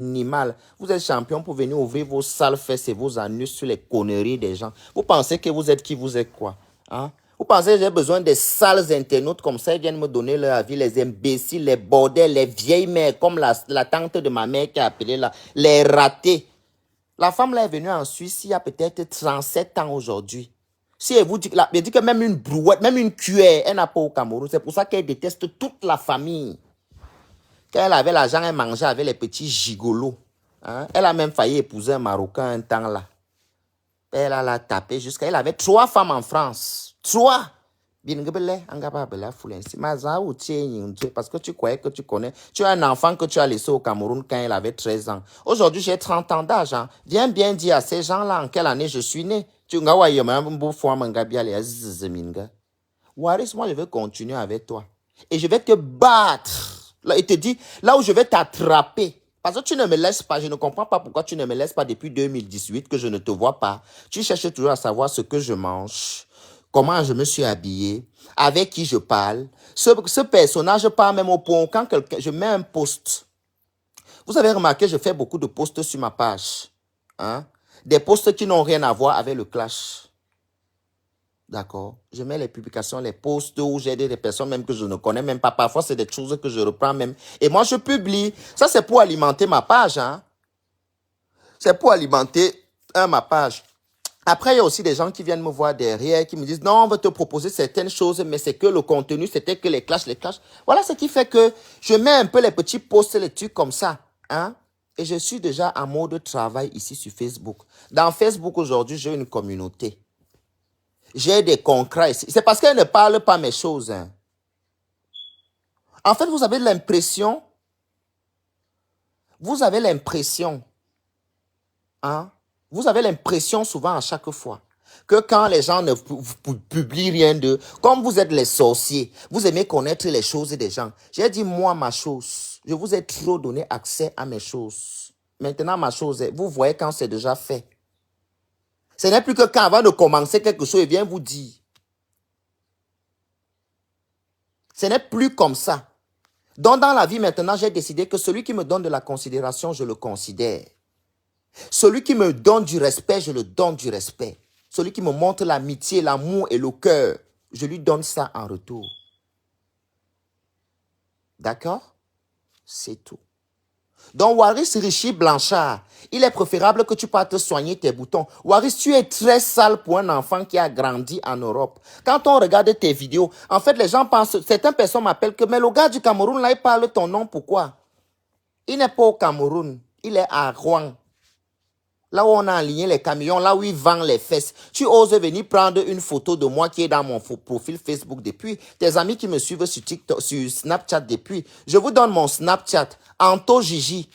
animal. Vous êtes champion pour venir ouvrir vos sales fesses et vos anus sur les conneries des gens. Vous pensez que vous êtes qui, vous êtes quoi? Hein? Vous pensez que j'ai besoin des sales internautes comme ça, ils viennent me donner leur avis, les imbéciles, les bordels, les vieilles mères, comme la tante de ma mère qui a appelé là, les ratés. La femme là est venue en Suisse il y a peut-être 37 ans aujourd'hui. Si elle vous dit, elle dit que même une brouette, même une cuillère, elle n'a pas au Cameroun. C'est pour ça qu'elle déteste toute la famille. Quand elle avait l'argent, elle mangeait avec les petits gigolos. Hein? Elle a même failli épouser un Marocain un temps là. Elle a la tapé jusqu'à... Elle avait 3 femmes en France. 3! Parce que tu croyais que tu connais. Tu as un enfant que tu as laissé au Cameroun quand il avait 13 ans. Aujourd'hui, j'ai 30 ans d'âge. Hein. Viens bien dire à ces gens-là en quelle année je suis né. Waris, moi, je vais continuer avec toi. Et je vais te battre. Là, il te dit, là où je vais t'attraper. Parce que tu ne me laisses pas. Je ne comprends pas pourquoi tu ne me laisses pas depuis 2018 que je ne te vois pas. Tu cherches toujours à savoir ce que je mange, comment je me suis habillé, avec qui je parle. Ce personnage parle même au point quand je mets un post. Vous avez remarqué, je fais beaucoup de posts sur ma page. Hein? Des posts qui n'ont rien à voir avec le clash. D'accord. Je mets les publications, les posts où j'ai des personnes même que je ne connais même pas. Parfois, c'est des choses que je reprends même. Et moi, je publie. Ça, c'est pour alimenter ma page. Hein. C'est pour alimenter ma page. Après, il y a aussi des gens qui viennent me voir derrière, qui me disent, non, on va te proposer certaines choses, mais c'est que le contenu, c'était que les clashs. Voilà ce qui fait que je mets un peu les petits posts, les trucs comme ça. Hein. Et je suis déjà en mode travail ici sur Facebook. Dans Facebook, aujourd'hui, j'ai une communauté. J'ai des concrets ici. C'est parce qu'elle ne parle pas mes choses. Hein. En fait, vous avez l'impression, hein, vous avez l'impression souvent à chaque fois que quand les gens ne publient rien d'eux, comme vous êtes les sorciers, vous aimez connaître les choses des gens. J'ai dit, moi, ma chose, je vous ai trop donné accès à mes choses. Maintenant, ma chose, vous voyez quand c'est déjà fait. Ce n'est plus que quand avant de commencer quelque chose, il vient vous dire. Ce n'est plus comme ça. Donc, dans la vie, maintenant, j'ai décidé que celui qui me donne de la considération, je le considère. Celui qui me donne du respect, je le donne du respect. Celui qui me montre l'amitié, l'amour et le cœur, je lui donne ça en retour. D'accord? C'est tout. Donc, Waris Richie Blanchard, il est préférable que tu partes soigner tes boutons. Waris, tu es très sale pour un enfant qui a grandi en Europe. Quand on regarde tes vidéos, en fait, les gens pensent, certaines personnes m'appellent que, mais le gars du Cameroun, là, il parle ton nom, pourquoi? Il n'est pas au Cameroun, il est à Rouen. Là où on a aligné les camions, là où ils vendent les fesses. Tu oses venir prendre une photo de moi qui est dans mon profil Facebook depuis. Tes amis qui me suivent sur TikTok, sur Snapchat depuis. Je vous donne mon Snapchat. Anto Gigi.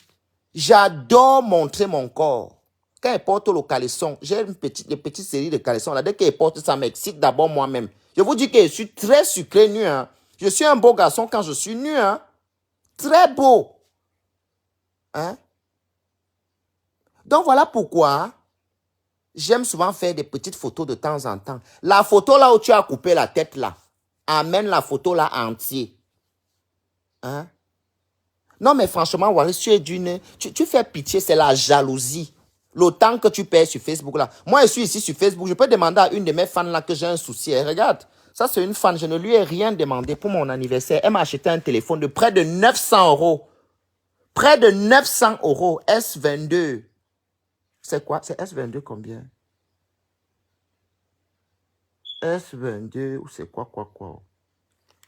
J'adore montrer mon corps. Quand elle porte le caleçon, j'ai une petite série de caleçons. Là, dès qu'elle porte, ça m'excite d'abord moi-même. Je vous dis que je suis très sucré nu. Hein. Je suis un beau garçon quand je suis nu. Hein. Très beau. Hein? Donc voilà pourquoi j'aime souvent faire des petites photos de temps en temps. La photo là où tu as coupé la tête là, amène la photo là entière. Hein? Non mais franchement, Waris, tu es d'une... Tu fais pitié, c'est la jalousie. Le temps que tu perds sur Facebook là. Moi, je suis ici sur Facebook, je peux demander à une de mes fans là que j'ai un souci. Et regarde, ça c'est une fan, je ne lui ai rien demandé pour mon anniversaire. Elle m'a acheté un téléphone de près de 900 €. Près de 900 €, S22. C'est quoi? C'est S22 combien? S22 ou c'est quoi?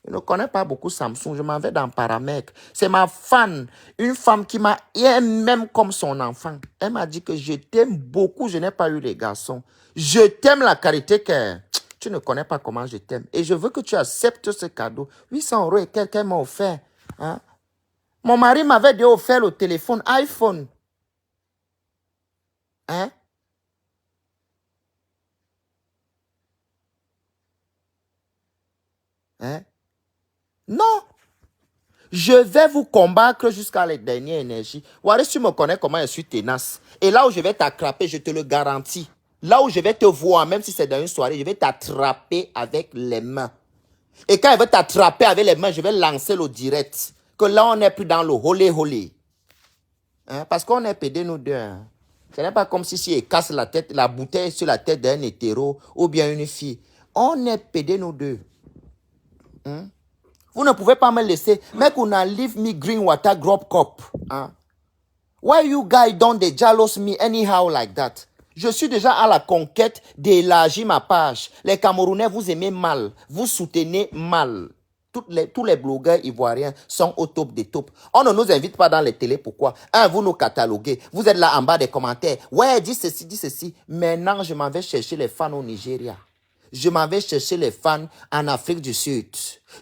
Je ne connais pas beaucoup Samsung, je m'en vais dans paramètres. C'est ma fan, une femme qui m'a aimé même comme son enfant. Elle m'a dit que je t'aime beaucoup, je n'ai pas eu les garçons. Je t'aime la qualité que tu ne connais pas comment je t'aime. Et je veux que tu acceptes ce cadeau. 800 € et quelqu'un m'a offert. Hein? Mon mari m'avait déjà offert le téléphone iPhone. Hein? Hein? Non. Je vais vous combattre jusqu'à la dernière énergie. Waris, tu me connais comment je suis tenace. Et là où je vais t'attraper, je te le garantis. Là où je vais te voir, même si c'est dans une soirée, je vais t'attraper avec les mains. Et quand je vais t'attraper avec les mains, je vais lancer le direct. Que là, on n'est plus dans le holé holé. Hein, parce qu'on est pédés nous deux. Hein. Ce n'est pas comme si il casse la tête, la bouteille sur la tête d'un hétéro ou bien une fille. On est pédés nous deux. Hein? Vous ne pouvez pas me laisser. Mec, on a leave me green water drop cup. Hein? Why you guys don't they jealous me anyhow like that? Je suis déjà à la conquête d'élargir ma page. Les Camerounais, vous aimez mal. Vous soutenez mal. Tous les blogueurs ivoiriens sont au top des tops. On ne nous invite pas dans les télés. Pourquoi? Un, vous nous cataloguez. Vous êtes là en bas des commentaires. Ouais, dis ceci, dis ceci. Maintenant, je m'en vais chercher les fans au Nigeria. Je m'en vais chercher les fans en Afrique du Sud.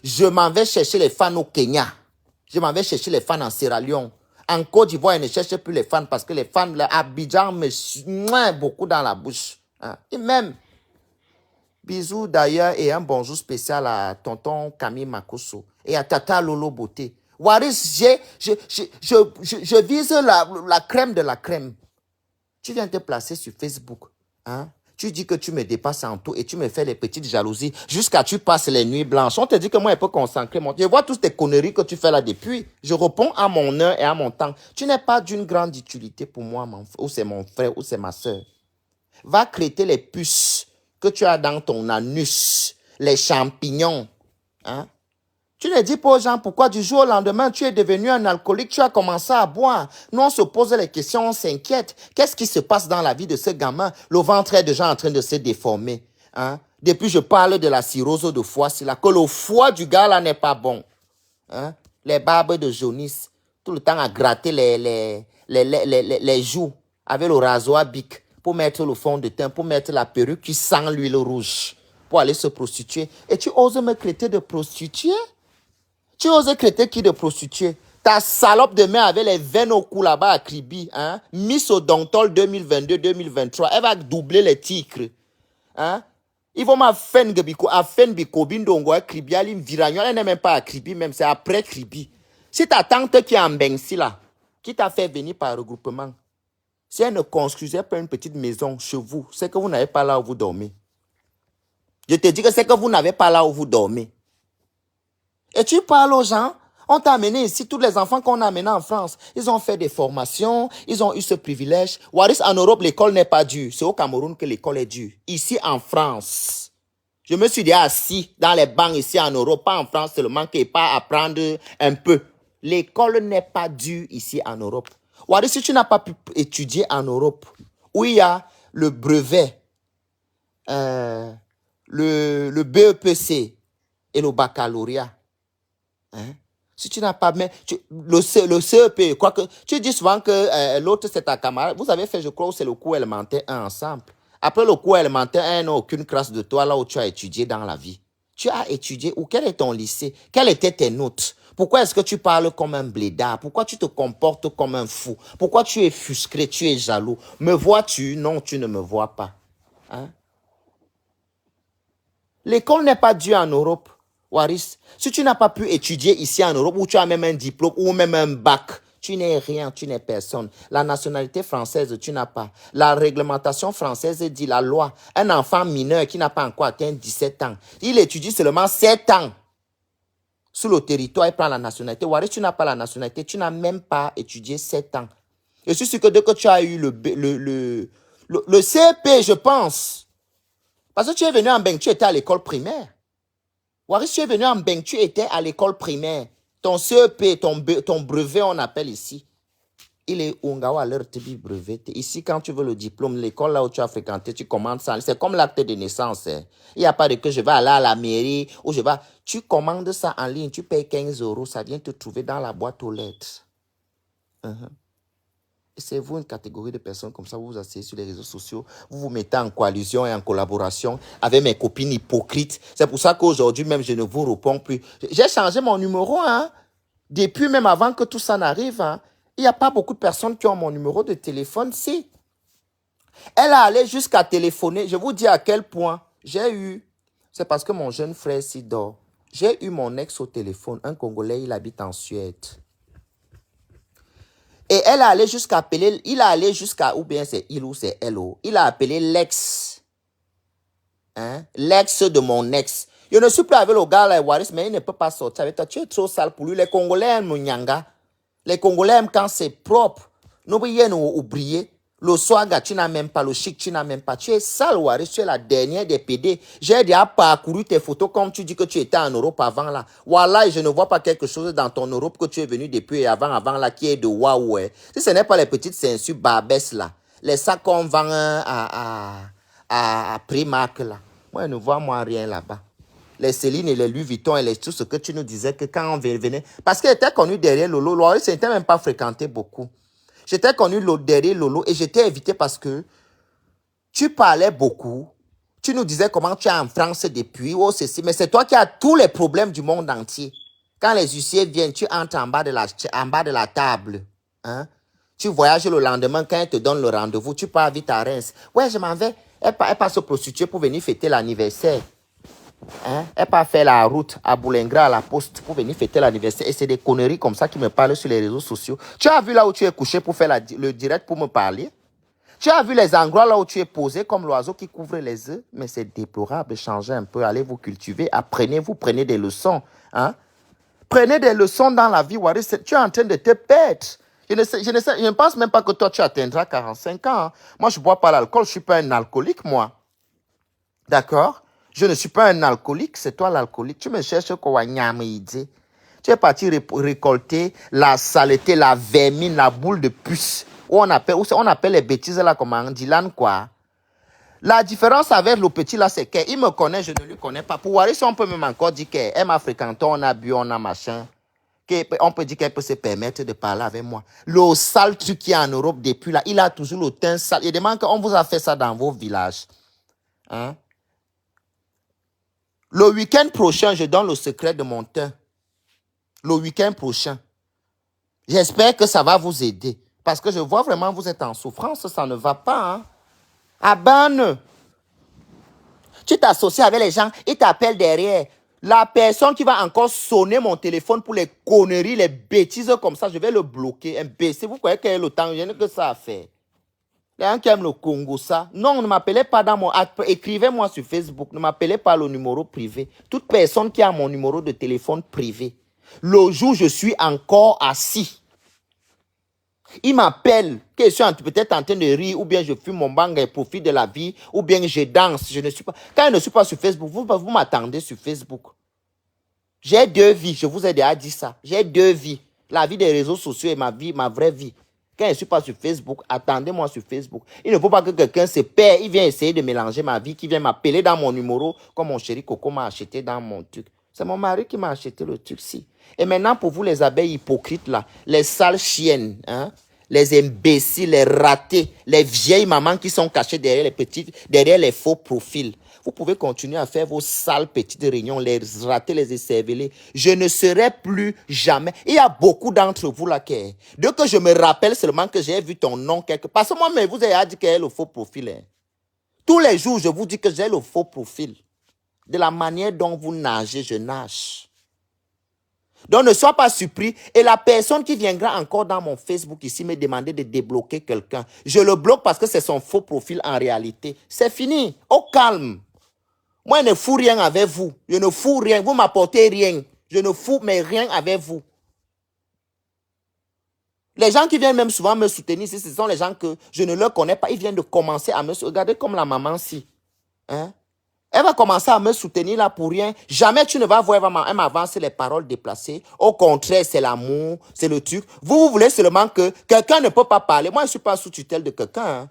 Je m'en vais chercher les fans au Kenya. Je m'en vais chercher les fans en Sierra Leone. En Côte d'Ivoire, ils ne cherchent plus les fans parce que les fans, Abidjan me beaucoup dans la bouche. Hein. Et même, bisous d'ailleurs et un bonjour spécial à tonton Camille Makosso et à Tata Lolo Beauté. Waris, je vise la crème de la crème. Tu viens te placer sur Facebook. Hein? Tu dis que tu me dépasses en tout et tu me fais les petites jalousies jusqu'à tu passes les nuits blanches. On te dit que moi, je peux concentrer. Je vois toutes tes conneries que tu fais là depuis. Je réponds à mon heure et à mon temps. Tu n'es pas d'une grande utilité pour moi, ou c'est mon frère, ou c'est ma soeur. Va crêter les puces que tu as dans ton anus, les champignons. Hein? Tu ne dis pas aux gens pourquoi du jour au lendemain, tu es devenu un alcoolique, tu as commencé à boire. Nous, on se pose les questions, on s'inquiète. Qu'est-ce qui se passe dans la vie de ce gamin? Le ventre est déjà en train de se déformer. Hein? Depuis, je parle de la cirrhose de foie, c'est là que le foie du gars là n'est pas bon. Hein? Les barbes de jaunisse, tout le temps à gratter les joues avec le rasoir bic pour mettre le fond de teint, pour mettre la perruque qui sent l'huile rouge, pour aller se prostituer. Et tu oses me traiter de prostituée? Tu oses traiter qui de prostituée? Ta salope de mère avait les veines au cou là-bas à Kribi. Hein? Miss Odontol 2022-2023. Elle va doubler les tigres. Hein? Ils vont m'affaire biko bindongo à Kribi. Elle n'est même pas à Kribi, même c'est après Kribi. Si ta tante qui est en Bensi là, qui t'a fait venir par regroupement, si elle ne construisait pas une petite maison chez vous, c'est que vous n'avez pas là où vous dormez. Je te dis que c'est que vous n'avez pas là où vous dormez. Et tu parles aux gens, on t'a amené ici, tous les enfants qu'on a amenés en France, ils ont fait des formations, ils ont eu ce privilège. Waris, en Europe, l'école n'est pas dure. C'est au Cameroun que l'école est dure. Ici, en France, je me suis déjà assis dans les bancs ici en Europe, pas en France seulement, qui n'est pas à apprendre un peu. L'école n'est pas dure ici en Europe. Waris, si tu n'as pas pu étudier en Europe, où il y a le brevet, le BEPC et le baccalauréat, hein? Si tu n'as pas même le CEP, quoi que tu dis souvent que l'autre c'est ta camarade. Vous avez fait, je crois, c'est le cours élémentaire 1 ensemble. Après le cours élémentaire 1, n'a aucune classe de toi là où tu as étudié dans la vie. Tu as étudié où? Quel est ton lycée? Quelles étaient tes notes? Pourquoi est-ce que tu parles comme un blédard? Pourquoi tu te comportes comme un fou? Pourquoi tu es frustré? Tu es jaloux? Me vois-tu? Non, tu ne me vois pas. Hein? L'école n'est pas due en Europe. Waris, si tu n'as pas pu étudier ici en Europe, où tu as même un diplôme ou même un bac, tu n'es rien, tu n'es personne. La nationalité française, tu n'as pas. La réglementation française dit la loi. Un enfant mineur qui n'a pas encore atteint 17 ans, il étudie seulement 7 ans. Sur le territoire, il prend la nationalité. Waris, tu n'as pas la nationalité, tu n'as même pas étudié 7 ans. Je suis sûr que dès que tu as eu le CP, je pense, parce que tu es venu en Beng, tu étais à l'école primaire. Waris, tu es venu en Beng, tu étais à l'école primaire. Ton CEP, ton brevet, on appelle ici. Il est Ungawa à leur brevet. Ici, quand tu veux le diplôme, l'école là où tu as fréquenté, tu commandes ça. C'est comme l'acte de naissance. Hein. Il n'y a pas de que je vais aller à la mairie ou je vais. Tu commandes ça en ligne, tu payes 15 €, ça vient te trouver dans la boîte aux lettres. C'est vous une catégorie de personnes comme ça, vous vous asseyez sur les réseaux sociaux, vous vous mettez en coalition et en collaboration avec mes copines hypocrites. C'est pour ça qu'aujourd'hui même, je ne vous réponds plus. J'ai changé mon numéro, hein. Depuis même avant que tout ça n'arrive, hein. Il n'y a pas beaucoup de personnes qui ont mon numéro de téléphone, si. Elle a allé jusqu'à téléphoner. Je vous dis à quel point j'ai eu, c'est parce que mon jeune frère s'y dort. J'ai eu mon ex au téléphone, un Congolais, il habite en Suède. Et elle a allé jusqu'à appeler, il a allé jusqu'à, ou bien c'est il ou c'est elle, il a appelé l'ex. Hein? L'ex de mon ex. Je ne suis plus avec le gars là, Waris, mais il ne peut pas sortir avec toi. Tu es trop sale pour lui. Les Congolais aiment le nyanga. Les Congolais aiment quand c'est propre. N'oubliez nous oublier. Le swaga, tu n'as même pas. Le chic, tu n'as même pas. Tu es sale, Waris. Tu es la dernière des PD. J'ai déjà parcouru tes photos comme tu dis que tu étais en Europe avant là. Voilà, je ne vois pas quelque chose dans ton Europe que tu es venu depuis avant là qui est de waouh. Si ce n'est pas les petites ceintures Barbès là. Les sacs qu'on vend à Primark là. Moi, je ne vois moi rien là-bas. Les Céline et les Louis Vuitton et tout ce que tu nous disais que quand on venait. Parce qu'il était connu derrière Lolo. Lolo, ce n'était même pas fréquenté beaucoup. J'étais connu derrière Lolo et j'étais invité parce que tu parlais beaucoup. Tu nous disais comment tu es en France depuis, oh ceci. Mais c'est toi qui as tous les problèmes du monde entier. Quand les huissiers viennent, tu entres en bas de la table. Hein? Tu voyages le lendemain, quand ils te donnent le rendez-vous, tu pars vite à Reims. Ouais, je m'en vais. Elle passe se prostituer pour venir fêter l'anniversaire. Hein? Elle part faire la route à Boulingra à la poste pour venir fêter l'anniversaire. Et c'est des conneries comme ça qui me parlent sur les réseaux sociaux. Tu as vu là où tu es couché pour faire le direct pour me parler? Tu as vu les endroits là où tu es posé comme l'oiseau qui couvre les œufs? Mais c'est déplorable. Changez un peu. Allez vous cultiver. Apprenez-vous. Prenez des leçons. Hein? Prenez des leçons dans la vie, Waris. Tu es en train de te perdre. Je ne pense même pas que toi, tu atteindras 45 ans. Hein? Moi, je ne bois pas l'alcool. Je ne suis pas un alcoolique, moi. D'accord? Je ne suis pas un alcoolique. C'est toi l'alcoolique. Tu me cherches quoi? Tu es parti récolter la saleté, la vermine, la boule de puce. On appelle les bêtises là comme Dylan, quoi. La différence avec le petit là, c'est qu'il me connaît, je ne lui connais pas. Pour Waris, on peut même encore dire qu'elle m'a fréquenté, on a bu, on a machin. On peut dire qu'elle peut se permettre de parler avec moi. Le sale truc qui est en Europe depuis là, il a toujours le teint sale. Il demande qu'on vous a fait ça dans vos villages. Hein? Le week-end prochain, je donne le secret de mon teint. Le week-end prochain. J'espère que ça va vous aider. Parce que je vois vraiment que vous êtes en souffrance, ça ne va pas. Hein? Abane. Tu t'associes avec les gens, ils t'appellent derrière. La personne qui va encore sonner mon téléphone pour les conneries, les bêtises comme ça, je vais le bloquer. Imbécile, vous croyez qu'il y a le temps, je n'ai que ça à faire. Les gens qui aiment le Congo, ça. Non, ne m'appelez pas dans mon... Écrivez-moi sur Facebook, ne m'appelez pas le numéro privé. Toute personne qui a mon numéro de téléphone privé, le jour où je suis encore assis, il m'appelle, que je suis peut-être en train de rire, ou bien je fume mon bang et profite de la vie, ou bien je danse. Je ne suis pas... Quand je ne suis pas sur Facebook, vous m'attendez sur Facebook. J'ai deux vies, je vous ai déjà dit ça. J'ai deux vies. La vie des réseaux sociaux et ma vie, ma vraie vie. Quand je ne suis pas sur Facebook, attendez-moi sur Facebook. Il ne faut pas que quelqu'un se perd, il vient essayer de mélanger ma vie, qui vient m'appeler dans mon numéro, comme mon chéri Coco m'a acheté dans mon truc. C'est mon mari qui m'a acheté le truc-ci. Et maintenant, pour vous, les abeilles hypocrites là, les sales chiennes, hein, les imbéciles, les ratés, les vieilles mamans qui sont cachées derrière les faux profils. Vous pouvez continuer à faire vos sales petites réunions, les ratés, les écervelés. Je ne serai plus jamais. Il y a beaucoup d'entre vous là qui... Dès que je me rappelle seulement que j'ai vu ton nom quelque part. Parce que moi-même, vous avez dit qu'il y a le faux profil. Hein. Tous les jours, je vous dis que j'ai le faux profil. De la manière dont vous nagez, je nage. Donc, ne sois pas surpris. Et la personne qui viendra encore dans mon Facebook ici me demander de débloquer quelqu'un, je le bloque parce que c'est son faux profil en réalité. C'est fini. Au calme. Moi, je ne fous rien avec vous. Je ne fous rien. Vous m'apportez rien. Je ne fous mais rien avec vous. Les gens qui viennent même souvent me soutenir, ce sont les gens que je ne leur connais pas. Ils viennent de commencer à me soutenir. Regardez comme la maman-ci. Hein? Elle va commencer à me soutenir là pour rien. Jamais tu ne vas voir, elle m'avance les paroles déplacées. Au contraire, c'est l'amour, c'est le truc. Vous voulez seulement que quelqu'un ne peut pas parler. Moi, je ne suis pas sous tutelle de quelqu'un. Hein.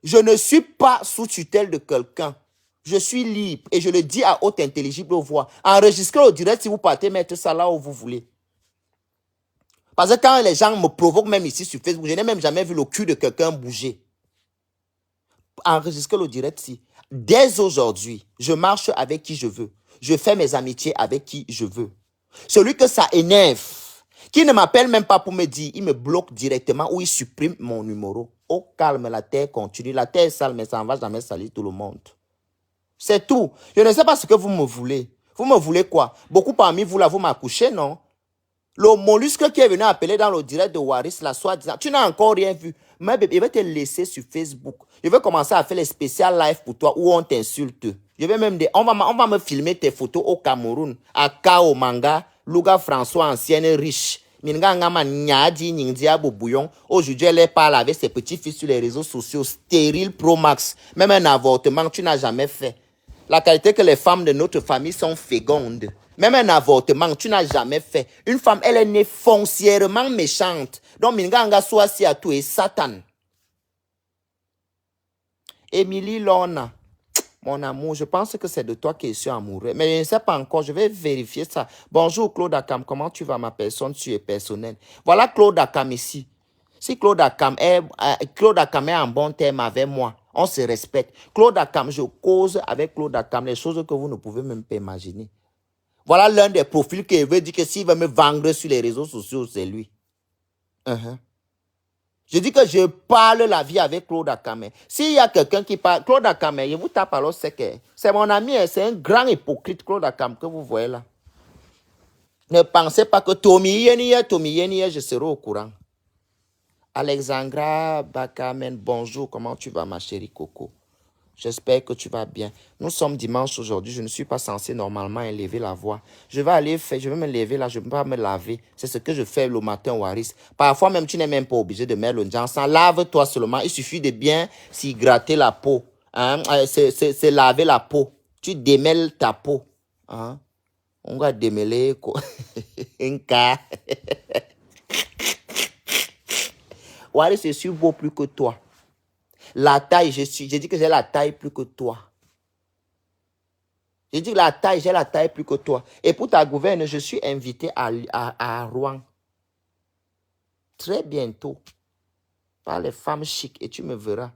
Je ne suis pas sous tutelle de quelqu'un. Je suis libre et je le dis à haute intelligible voix. Enregistrez au direct si vous partez mettre ça là où vous voulez. Parce que quand les gens me provoquent même ici sur Facebook, je n'ai même jamais vu le cul de quelqu'un bouger. Enregistrez le direct ici. Dès aujourd'hui, je marche avec qui je veux. Je fais mes amitiés avec qui je veux. Celui que ça énerve, qui ne m'appelle même pas pour me dire, il me bloque directement ou il supprime mon numéro. Au calme, la terre continue. La terre est sale, mais ça ne va jamais salir tout le monde. C'est tout. Je ne sais pas ce que vous me voulez. Vous me voulez quoi? Beaucoup parmi vous, là, vous m'accouchez, non? Le mollusque qui est venu appeler dans le direct de Waris, la soi-disant, tu n'as encore rien vu. Mais bébé, je vais te laisser sur Facebook. Je vais commencer à faire les spécial live pour toi où on t'insulte. Je vais même dire, on va me filmer tes photos au Cameroun, à Kao Manga, Louga François, ancienne riche. Aujourd'hui, elle parle avec ses petits-fils sur les réseaux sociaux, stérile Pro Max. Même un avortement, tu n'as jamais fait. La qualité que les femmes de notre famille sont fécondes. Même un avortement, tu n'as jamais fait. Une femme, elle est née foncièrement méchante. Donc, Minganga soit si à tout et Satan. Émilie Lorna. Mon amour, je pense que c'est de toi que je suis amoureux. Mais je ne sais pas encore, je vais vérifier ça. Bonjour Claude Akam, comment tu vas ma personne, tu es personnelle. Voilà Claude Akam ici. Si Claude Akam est en bon terme avec moi, on se respecte. Claude Akam, je cause avec Claude Akam les choses que vous ne pouvez même pas imaginer. Voilà l'un des profils qui veut dire que s'il veut me vendre sur les réseaux sociaux, c'est lui. Je dis que je parle la vie avec Claude Akame. S'il y a quelqu'un qui parle, Claude Akame, je vous tape alors, c'est mon ami, c'est un grand hypocrite, Claude Akame, que vous voyez là. Ne pensez pas que Tommy Yeni, je serai au courant. Alexandra Bakamen, bonjour, comment tu vas ma chérie Coco? J'espère que tu vas bien. Nous sommes dimanche aujourd'hui. Je ne suis pas censé normalement élever la voix. Je vais me lever là. Je ne peux pas me laver. C'est ce que je fais le matin, Waris. Parfois même, tu n'es même pas obligé de mettre le Jansan. Lave-toi seulement. Il suffit de bien s'y gratter la peau. Hein? C'est laver la peau. Tu démêles ta peau. Hein? On va démêler. Un cas. Waris, je suis beau plus que toi. La taille, j'ai dit que j'ai la taille plus que toi. J'ai dit j'ai la taille plus que toi. Et pour ta gouverne, je suis invité à Rouen. Très bientôt. Par les femmes chics. Et tu me verras.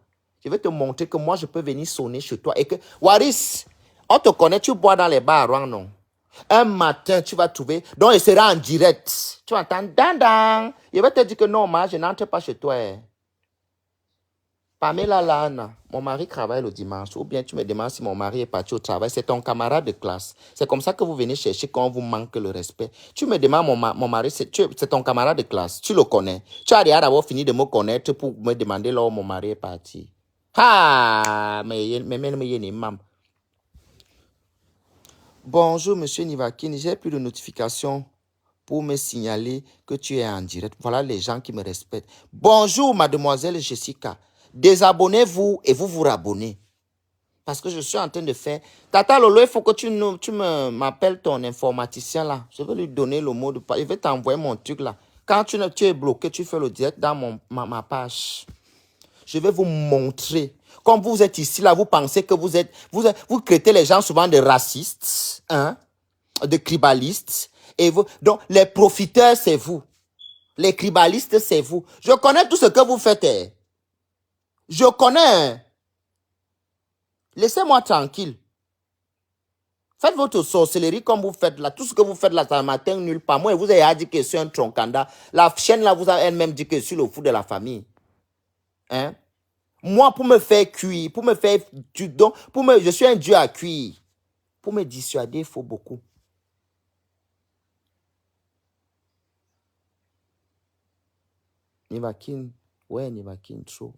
Je vais te montrer que moi, je peux venir sonner chez toi. Et que, Waris, on te connaît, tu bois dans les bars à Rouen, non? Un matin, tu vas trouver. Donc, il sera en direct. Tu entends, dan. Je vais te dire que non, moi, je n'entre pas chez toi. Pamela Lana, mon mari travaille le dimanche. Ou bien tu me demandes si mon mari est parti au travail. C'est ton camarade de classe. C'est comme ça que vous venez chercher quand on vous manque le respect. Tu me demandes, mon mari, c'est ton camarade de classe. Tu le connais. Tu as déjà d'abord fini de me connaître pour me demander là où mon mari est parti. Ah, mais mam. Bonjour, monsieur Nivakin. J'ai plus de notification pour me signaler que tu es en direct. Voilà les gens qui me respectent. Bonjour, mademoiselle Jessica. Désabonnez-vous et vous vous rabonnez. Parce que je suis en train de faire... Tata Lolo, il faut que tu m'appelles ton informaticien là. Je vais lui donner le mot de passe. Je vais t'envoyer mon truc là. Quand tu es bloqué, tu fais le direct dans ma page. Je vais vous montrer. Comme vous êtes ici là, vous pensez que vous traitez les gens souvent de racistes, hein, de tribalistes. Et vous, donc, les profiteurs, c'est vous. Les tribalistes, c'est vous. Je connais tout ce que vous faites. Je connais. Laissez-moi tranquille. Faites votre sorcellerie comme vous faites là. Tout ce que vous faites là, ça ne m'atteint nulle part. Moi, vous avez dit que je suis un troncanda. La chaîne là, vous avez elle-même dit que je suis le fou de la famille. Hein? Moi, pour me faire cuire, je suis un dieu à cuire. Pour me dissuader, il faut beaucoup. Nivakin, ouais, Nivakin, trop.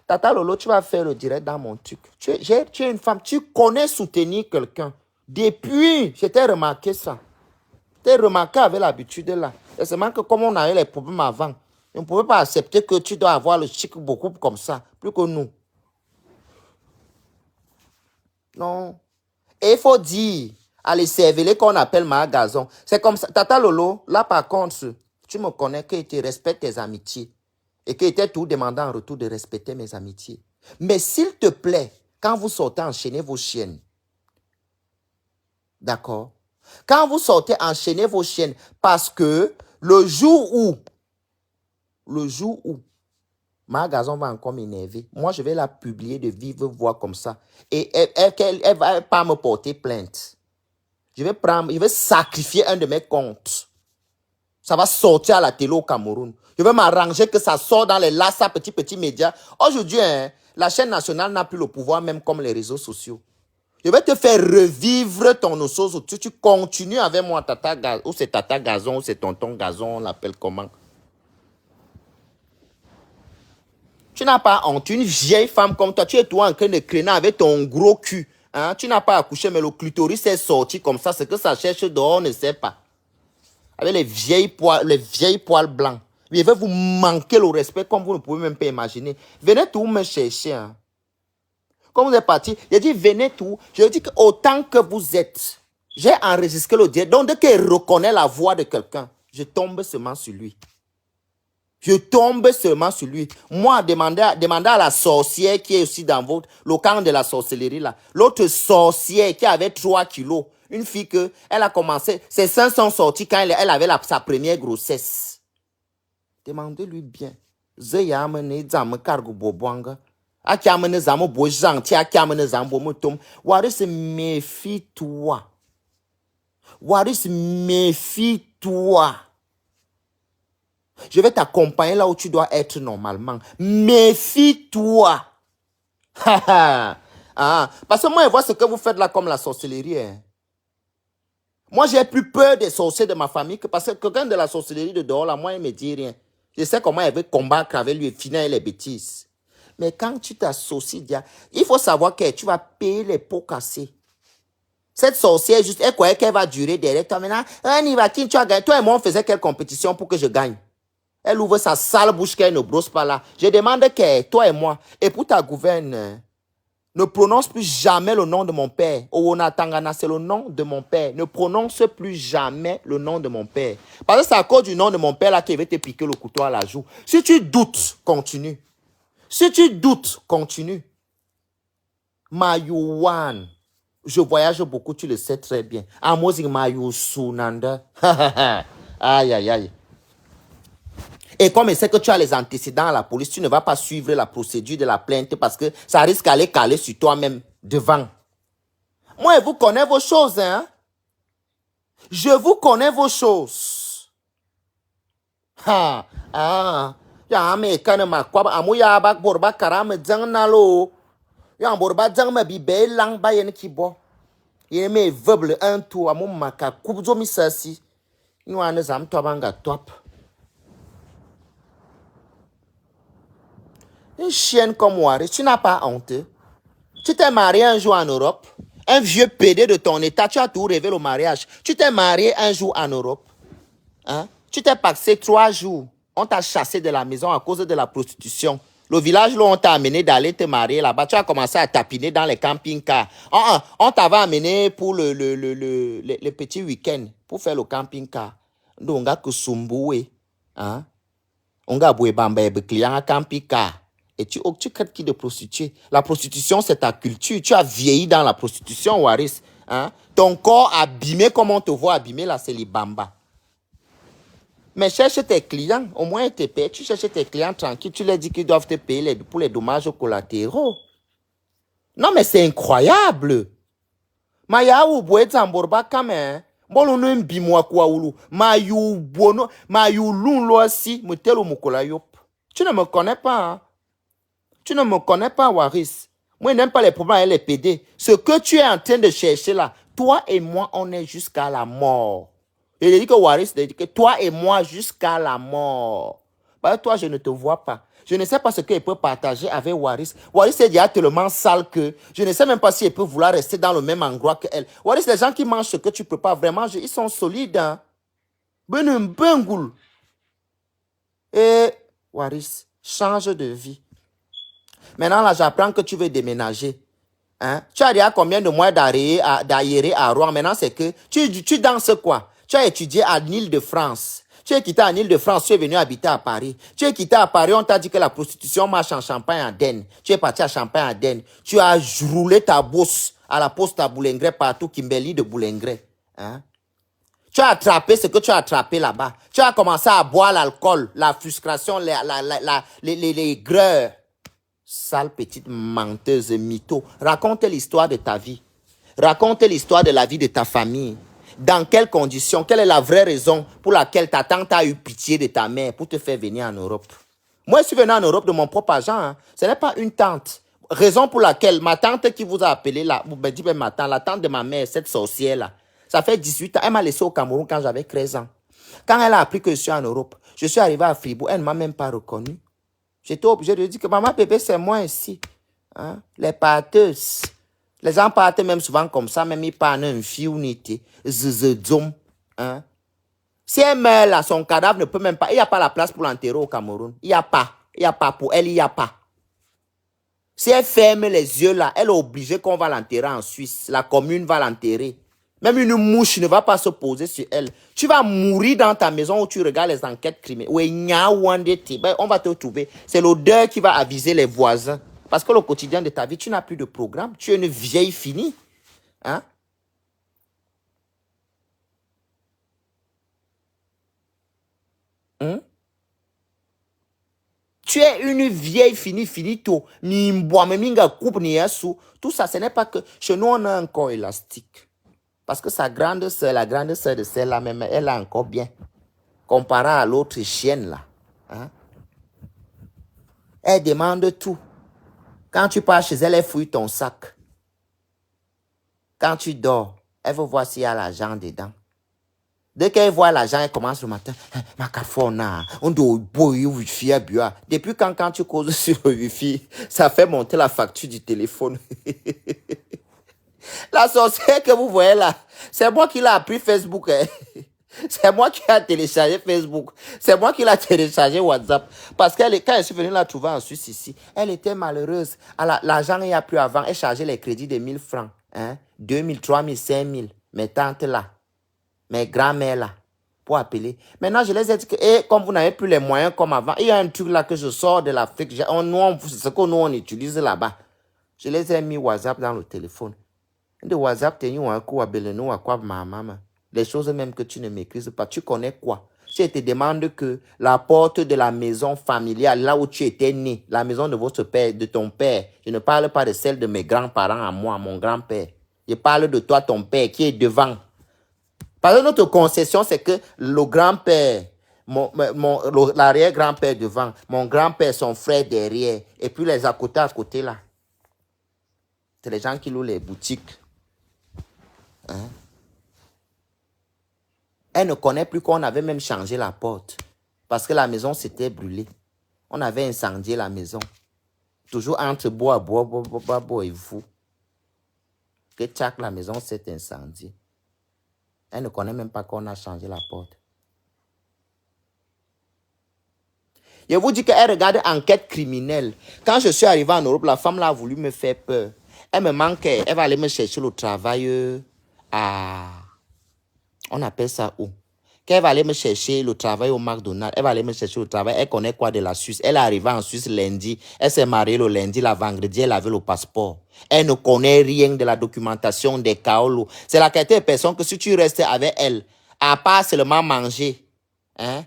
Tata Lolo, tu vas faire le direct dans mon truc. Tu es une femme, tu connais soutenir quelqu'un. Depuis, je t'ai remarqué ça. Je t'ai remarqué avec l'habitude là. C'est seulement que comme on avait les problèmes avant, on ne pouvait pas accepter que tu dois avoir le chic beaucoup comme ça, plus que nous. Non. Et il faut dire à les cervelés qu'on appelle Mahagazon. C'est comme ça. Tata Lolo, là par contre, tu me connais que tu respectes tes amitiés. Et qu'il était tout demandant en retour de respecter mes amitiés. Mais s'il te plaît, quand vous sortez, enchaînez vos chiennes. D'accord? Quand vous sortez, enchaînez vos chiennes. Parce que le jour où ma gazon va encore m'énerver, moi je vais la publier de vive voix comme ça. Et elle va pas me porter plainte. Je vais sacrifier un de mes comptes. Ça va sortir à la télé au Cameroun. Je vais m'arranger que ça sort dans les Lassa, petits médias. Aujourd'hui, hein, la chaîne nationale n'a plus le pouvoir, même comme les réseaux sociaux. Je vais te faire revivre ton osseau. Tu continues avec moi, Tata Gazon, ou c'est Tata Gazon, ou c'est Tonton Gazon, on l'appelle comment? Tu n'as pas honte, une vieille femme comme toi, tu es toi en train de traîner avec ton gros cul. Hein? Tu n'as pas accouché, mais le clitoris est sorti comme ça. Ce que ça cherche dehors, on ne sait pas. avec les vieilles poils blancs. Je vais vous manquer le respect comme vous ne pouvez même pas imaginer. Venez tout me chercher. Hein. Comme vous êtes parti, j'ai dit venez tout. Je dis qu'autant que vous êtes, j'ai enregistré le direct. Donc dès qu'il reconnaît la voix de quelqu'un, je tombe seulement sur lui. Je tombe seulement sur lui. Moi, demandez à la sorcière qui est aussi dans le camp de la sorcellerie là. L'autre sorcière qui avait 3 kilos. Une fille que, elle a commencé, ses seins sont sortis quand elle avait sa première grossesse. Demandez-lui bien. Zeyamene zame kargo boboanga. Akiamene zame bojang, ti akiamene zame bomotom. Waris, méfie-toi. Waris, méfie-toi. Je vais t'accompagner là où tu dois être normalement. Méfie-toi. Ah, parce que moi, je vois ce que vous faites là comme la sorcellerie. Hein. Moi, j'ai plus peur des sorciers de ma famille que parce que quelqu'un de la sorcellerie de dehors, là, moi, il ne me dit rien. Je sais comment il veut combattre avec lui et finir les bêtises. Mais quand tu t'associes, il faut savoir que tu vas payer les pots cassés. Cette sorcière, juste, elle croyait qu'elle va durer derrière toi. Maintenant, tu as gagné. Toi et moi, on faisait quelle compétition pour que je gagne? Elle ouvre sa sale bouche qu'elle ne brosse pas là. Je demande que toi et moi, et pour ta gouverne, ne prononce plus jamais le nom de mon père. Owona Tangana, c'est le nom de mon père. Ne prononce plus jamais le nom de mon père. Parce que c'est à cause du nom de mon père là qu'il va te piquer le couteau à la joue. Si tu doutes, continue. Si tu doutes, continue. Mayouan. Je voyage beaucoup, tu le sais très bien. Amosing Mayou Sunanda. Aïe, aïe, aïe. Et comme il sait que tu as les antécédents à la police, tu ne vas pas suivre la procédure de la plainte parce que ça risque d'aller caler sur toi-même devant. Moi, je vous connais vos choses, hein. Je vous connais vos choses. Ha, ah. Ya me kana ma kwa amu ya bak borba karam jang nalo. Ya borba jang ma bi be lang ba yen kibo. Ye me veuble un tour amu maka kubzo misasi. Nous en zam tobanga top. Une chienne comme Waris, tu n'as pas honte. Tu t'es marié un jour en Europe. Un vieux pédé de ton état, tu as tout rêvé le mariage. Tu t'es marié un jour en Europe. Hein? Tu t'es passé 3 jours. On t'a chassé de la maison à cause de la prostitution. Le village où on t'a amené d'aller te marier là-bas, tu as commencé à tapiner dans les camping-cars. On t'avait amené pour le petit week-end, pour faire le camping-car. Donc, on a que Sumboué. Hein? On a boué bamba et client à camping-car. Et tu crées qui de prostituer. La prostitution, c'est ta culture. Tu as vieilli dans la prostitution, Waris. Hein? Ton corps abîmé, comme on te voit abîmé, là, c'est les bambas. Mais cherche tes clients. Au moins, ils te payent. Tu cherches tes clients tranquilles. Tu leur dis qu'ils doivent te payer pour les dommages collatéraux. Non, mais c'est incroyable. Maya ou boé zamborba kame. Bolo no mbimwa kwa ulu. Mayu bono. Mayu lun lo si. Mutelo mukola yop. Tu ne me connais pas, hein? Tu ne me connais pas, Waris. Moi, je n'aime pas les problèmes avec les PD. Ce que tu es en train de chercher là, toi et moi, on est jusqu'à la mort. Et il dit que Waris, il dit que toi et moi, jusqu'à la mort. Bah, toi, je ne te vois pas. Je ne sais pas ce qu'il peut partager avec Waris. Waris est déjà tellement sale que je ne sais même pas s'il peut vouloir rester dans le même endroit qu'elle. Waris, les gens qui mangent ce que tu ne peux pas vraiment manger, ils sont solides. Hein? Et Waris, change de vie. Maintenant, là, j'apprends que tu veux déménager. Hein? Tu as déjà combien de mois d'arriéré à Rouen? Maintenant, c'est que tu danses quoi? Tu as étudié à l'Île-de-France. Tu es quitté en Île-de-France, tu es venu habiter à Paris. Tu es quitté à Paris, on t'a dit que la prostitution marche en Champagne-Ardenne. Tu es parti à Champagne-Ardenne. Tu as roulé ta bourse à la poste à Boulingray partout, Kimberly de Boulingray. Hein? Tu as attrapé ce que tu as attrapé là-bas. Tu as commencé à boire l'alcool, la frustration, les greurs. Sale petite menteuse mytho. Raconte l'histoire de ta vie. Raconte l'histoire de la vie de ta famille. Dans quelles conditions? Quelle est la vraie raison pour laquelle ta tante a eu pitié de ta mère pour te faire venir en Europe? Moi, je suis venu en Europe de mon propre argent. Hein. Ce n'est pas une tante. Raison pour laquelle ma tante qui vous a appelé là, vous me dites ma tante, la tante de ma mère, cette sorcière là, ça fait 18 ans. Elle m'a laissé au Cameroun quand j'avais 13 ans. Quand elle a appris que je suis en Europe, je suis arrivé à Fribourg, elle ne m'a même pas reconnu. J'étais obligé de dire que maman bébé, c'est moi ici. Hein? Les parteuses. Les gens partent même souvent comme ça, même ils parlent un fille unité. Zzzdzom. Hein? Si elle meurt là, son cadavre ne peut même pas. Il n'y a pas la place pour l'enterrer au Cameroun. Il n'y a pas. Il n'y a pas. Pour elle, il n'y a pas. Si elle ferme les yeux là, elle est obligée qu'on va l'enterrer en Suisse. La commune va l'enterrer. Même une mouche ne va pas se poser sur elle. Tu vas mourir dans ta maison où tu regardes les enquêtes criminelles. On va te trouver. C'est l'odeur qui va aviser les voisins. Parce que le quotidien de ta vie, tu n'as plus de programme. Tu es une vieille finie. Hein? Hein? Tu es une vieille finito. Tout ça, ce n'est pas que... Chez nous, on a un corps élastique. Parce que sa grande soeur, la grande soeur de celle-là même, elle a encore bien. Comparé à l'autre chienne là. Hein? Elle demande tout. Quand tu pars chez elle, elle fouille ton sac. Quand tu dors, elle veut voir s'il y a l'argent dedans. Dès qu'elle voit l'argent, elle commence le matin. Ma cafona, on doit boire wifi à bureau. Depuis quand tu causes sur le wifi, ça fait monter la facture du téléphone. La sorcière que vous voyez là, c'est moi qui l'ai appris Facebook. Hein. C'est moi qui ai téléchargé Facebook. C'est moi qui l'ai téléchargé WhatsApp. Parce que quand je suis venu la trouver en Suisse ici, elle était malheureuse. L'argent, il n'y a plus avant. Elle chargeait les crédits de 1000 francs. Hein? 2000, 3000, 5000. Mes tantes là. Mes grands-mères là. Pour appeler. Maintenant, je les ai dit que, comme vous n'avez plus les moyens comme avant, il y a un truc là que je sors de l'Afrique. C'est ce que nous, on utilise là-bas. Je les ai mis WhatsApp dans le téléphone. De WhatsApp, les choses même que tu ne maîtrises pas, tu connais quoi? Si je te demande que la porte de la maison familiale, là où tu étais né, la maison de votre père, de ton père, je ne parle pas de celle de mes grands-parents à moi, mon grand-père. Je parle de toi, ton père, qui est devant. Parce que notre concession, c'est que le grand-père, l'arrière-grand-père devant, mon grand-père, son frère derrière, et puis les à côté là. C'est les gens qui louent les boutiques. Hein? Elle ne connaît plus qu'on avait même changé la porte. Parce que la maison s'était brûlée. On avait incendié la maison. Toujours entre bois et vous. Que tchac, la maison s'est incendiée. Elle ne connaît même pas qu'on a changé la porte. Je vous dis qu'elle regarde enquête criminelle. Quand je suis arrivé en Europe, la femme là a voulu me faire peur. Elle me manquait. Elle va aller me chercher le travail à... On appelle ça où? Qu'elle va aller me chercher le travail au McDonald's. Elle va aller me chercher le travail. Elle connaît quoi de la Suisse? Elle est arrivée en Suisse lundi. Elle s'est mariée le lundi. La vendredi, elle avait le passeport. Elle ne connaît rien de la documentation des Kaolo. C'est la qualité de personne que si tu restes avec elle, à part seulement manger, hein?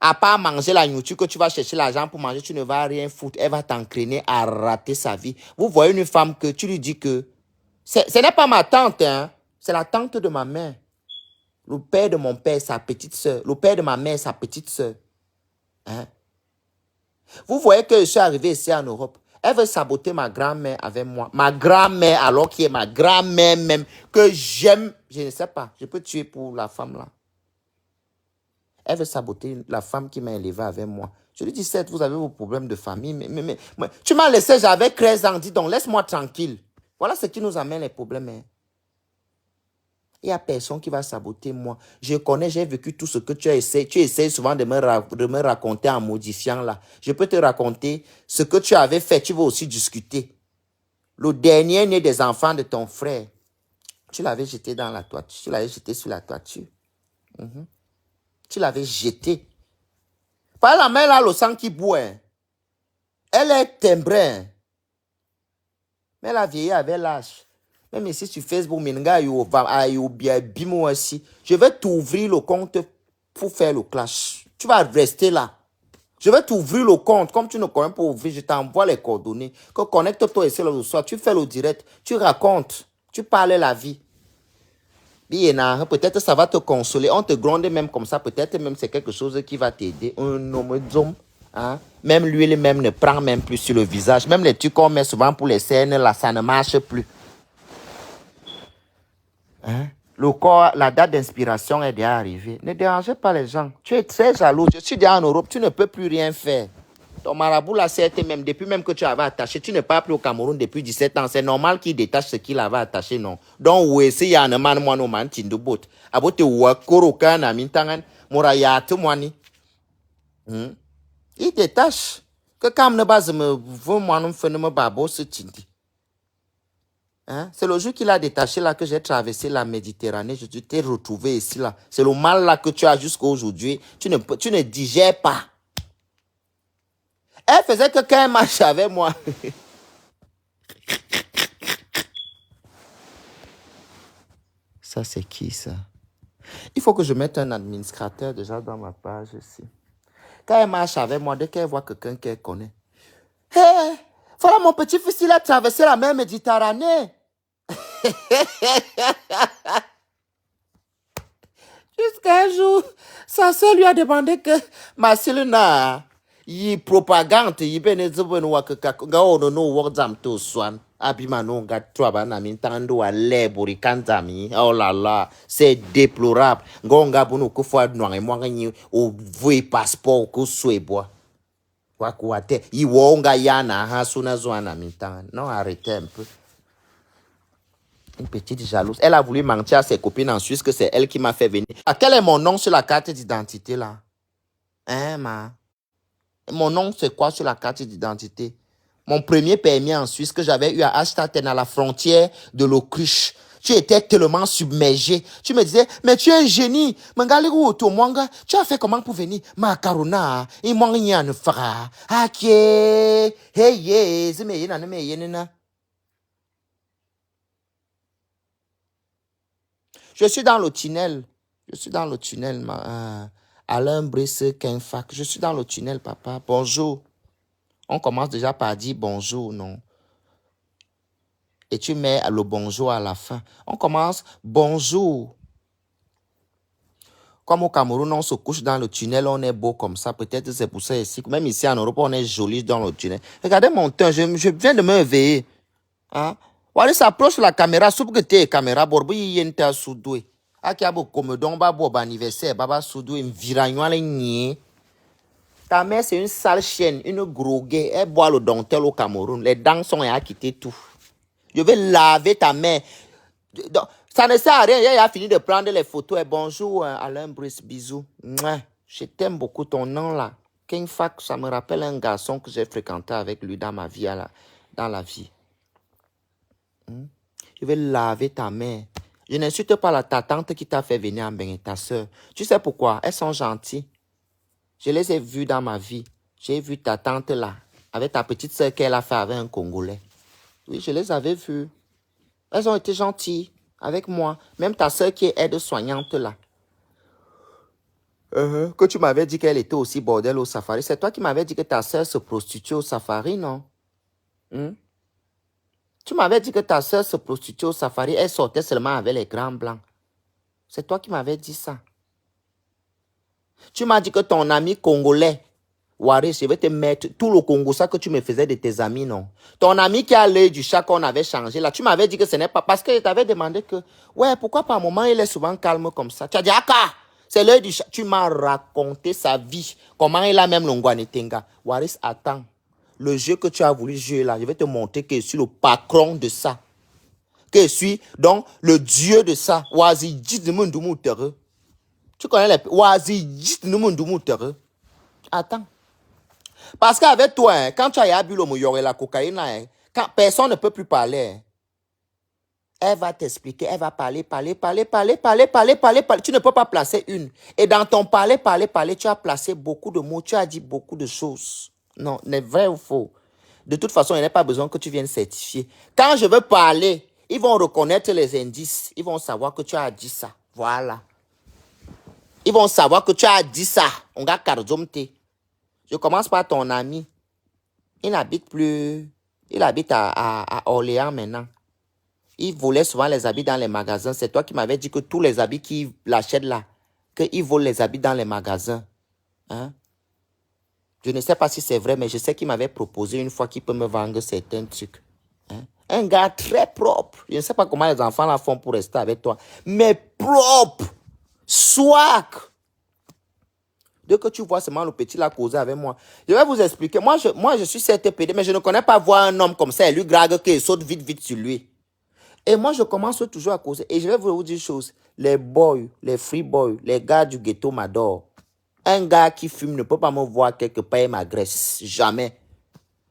À part manger la nourriture que tu vas chercher l'argent pour manger, tu ne vas rien foutre. Elle va t'entraîner à rater sa vie. Vous voyez une femme que tu lui dis que ce n'est pas ma tante, hein? C'est la tante de ma mère. Le père de mon père, sa petite soeur. Le père de ma mère, sa petite soeur. Hein? Vous voyez que je suis arrivé ici en Europe. Elle veut saboter ma grand-mère avec moi. Ma grand-mère, alors qui est ma grand-mère même, que j'aime. Je ne sais pas. Je peux tuer pour la femme là. Elle veut saboter la femme qui m'a élevé avec moi. Je lui dis, certes, vous avez vos problèmes de famille, mais tu m'as laissé, j'avais 13 ans. Dis donc, laisse-moi tranquille. Voilà ce qui nous amène les problèmes. Hein. Il n'y a personne qui va saboter moi. Je connais, j'ai vécu tout ce que tu as essayé. Tu essayes souvent de me raconter en modifiant là. Je peux te raconter ce que tu avais fait. Tu veux aussi discuter. Le dernier né des enfants de ton frère, tu l'avais jeté dans la toiture. Tu l'avais jeté sur la toiture. Tu l'avais jeté. Par la main là, le sang qui boit. Hein. Elle est timbrée. Hein. Mais la vieille avait l'âge. Même ici sur Facebook, je vais t'ouvrir le compte pour faire le clash. Tu vas rester là. Je vais t'ouvrir le compte. Comme tu ne connais pas ouvrir, je t'envoie les coordonnées. Que connecte-toi ici le soir. Tu fais le direct. Tu racontes. Tu parles la vie. Peut-être ça va te consoler. On te gronde même comme ça. Peut-être même c'est quelque chose qui va t'aider. Un homme d'homme. Hein? Même l'huile même ne prend même plus sur le visage. Même les trucs qu'on met souvent pour les scènes, là, ça ne marche plus. Hein? Le corps, la date d'inspiration est déjà arrivée. Ne dérangez pas les gens. Tu es très jaloux. Je suis déjà en Europe. Tu ne peux plus rien faire. Ton marabout là, certes, même depuis même que tu avais attaché, tu n'es pas plus au Cameroun depuis 17 ans. C'est normal qu'il détache ce qu'il avait attaché, non? Donc, oui, c'est y a un man, moi, no man, tindu bot. Abote wa koro kana mintangan, mora ya te mwani. Il détache. Que quand ne base me, vous, moi, non, fait ne me babo, ce tindi. Hein? C'est le jour qu'il a détaché là que j'ai traversé la Méditerranée. Je t'ai retrouvé ici là. C'est le mal là que tu as jusqu'à aujourd'hui. Tu ne digères pas. Elle faisait que quand elle marche avec moi. Ça, c'est qui ça? Il faut que je mette un administrateur déjà dans ma page ici. Quand elle marche avec moi, dès qu'elle voit quelqu'un qu'elle connaît. Hé, hey, voilà mon petit-fils, il a traversé la mer Méditerranée. Jusqu'à un jour, sa soeur lui a demandé que Marcelina, il propagande, il bénéficie wa que gao no wordam to swan. Abima no ga trouba na mintando a lebori kanzami. Oh là là, c'est déplorable. Gonga bunu ko fwa noir moi ni au vrai passeport ko souebois. Kwa kuate, iwonga yana ha suna zwana mintan. Non, arrêtez un peu. Une petite jalouse. Elle a voulu mentir à ses copines en Suisse que c'est elle qui m'a fait venir. Ah, quel est mon nom sur la carte d'identité là? Hein, ma? Mon nom, c'est quoi sur la carte d'identité? Mon premier permis en Suisse que j'avais eu à Ashtaten à la frontière de l'Autriche. Tu étais tellement submergé. Tu me disais, mais tu es un génie. Tu as fait comment pour venir? Macarona, il m'a rien ne fera. Ok. Hey, yeah, je suis dans le tunnel. Je suis dans le tunnel, Alain Brice Kenfak. Je suis dans le tunnel, papa. Bonjour. On commence déjà par dire bonjour, non? Et tu mets le bonjour à la fin. On commence bonjour. Comme au Cameroun, on se couche dans le tunnel, on est beau comme ça. Peut-être c'est pour ça ici. Même ici en Europe, on est joli dans le tunnel. Regardez mon teint, je viens de me réveiller. Hein? Wale s'approche la caméra, soupe que t'es caméra, borbo yente a soudoué. Aki abo comedon ba bo anniversaire, baba soudoué, m'viragnoile nye. Ta mère, c'est une sale chienne, une groguée. Elle boit le dentel au Cameroun. Les dents sont à quitter tout. Je vais laver ta mère. Ça ne sert à rien. Il a fini de prendre les photos. Et bonjour, Alain Brice, bisous. Mouah. Je t'aime beaucoup ton nom là. King Fak, ça me rappelle un garçon que j'ai fréquenté avec lui dans ma vie, dans la vie. Je vais laver ta mère. Je n'insulte pas ta tante qui t'a fait venir en bain, ta soeur. Tu sais pourquoi? Elles sont gentilles. Je les ai vues dans ma vie. J'ai vu ta tante là, avec ta petite soeur qu'elle a fait avec un Congolais. Oui, je les avais vues. Elles ont été gentilles avec moi. Même ta soeur qui est aide-soignante là. Que tu m'avais dit qu'elle était aussi bordel au safari. C'est toi qui m'avais dit que ta soeur se prostitue au safari, non? Tu m'avais dit que ta soeur se prostitue au safari. Elle sortait seulement avec les grands blancs. C'est toi qui m'avais dit ça. Tu m'as dit que ton ami congolais, Waris, je vais te mettre tout le Congo, ça que tu me faisais de tes amis, non? Ton ami qui a l'œil du chat qu'on avait changé, là, tu m'avais dit que ce n'est pas... Parce que je t'avais demandé que... Ouais, pourquoi par moment, il est souvent calme comme ça? Tu as dit, Aka, c'est l'œil du chat. Tu m'as raconté sa vie. Comment il a même l'Ongwanetenga. Waris, attends. Le jeu que tu as voulu jouer là, je vais te montrer que je suis le patron de ça. Que je suis, donc, le dieu de ça. Wazi, dit de mon doumoutère. Tu connais les... Wazi, dit de mon doumoutère. Attends. Parce qu'avec toi, hein, quand tu as bu le mouillot et la cocaïne, hein, quand personne ne peut plus parler, hein, elle va t'expliquer, elle va parler. Tu ne peux pas placer une. Et dans ton parler, tu as placé beaucoup de mots, tu as dit beaucoup de choses. Non, n'est vrai ou faux? De toute façon, il n'y a pas besoin que tu viennes certifier. Quand je veux parler, ils vont reconnaître les indices. Ils vont savoir que tu as dit ça. Voilà. Ils vont savoir que tu as dit ça. On va cardumte. Je commence par ton ami. Il n'habite plus. Il habite à Orléans maintenant. Il volait souvent les habits dans les magasins. C'est toi qui m'avais dit que tous les habits qu'il achète là, qu'il vole les habits dans les magasins. Hein? Je ne sais pas si c'est vrai, mais je sais qu'il m'avait proposé une fois qu'il peut me vendre certains trucs. Hein? Un gars très propre. Je ne sais pas comment les enfants là font pour rester avec toi. Mais propre. Swag. Dès que tu vois seulement le petit là causer avec moi, je vais vous expliquer. Moi, je suis CTPD, mais je ne connais pas voir un homme comme ça et lui drague qu'il saute vite, vite sur lui. Et moi, je commence toujours à causer. Et je vais vous dire une chose. Les boys, les free boys, les gars du ghetto m'adorent. Un gars qui fume ne peut pas me voir quelque part et m'agresse. Jamais.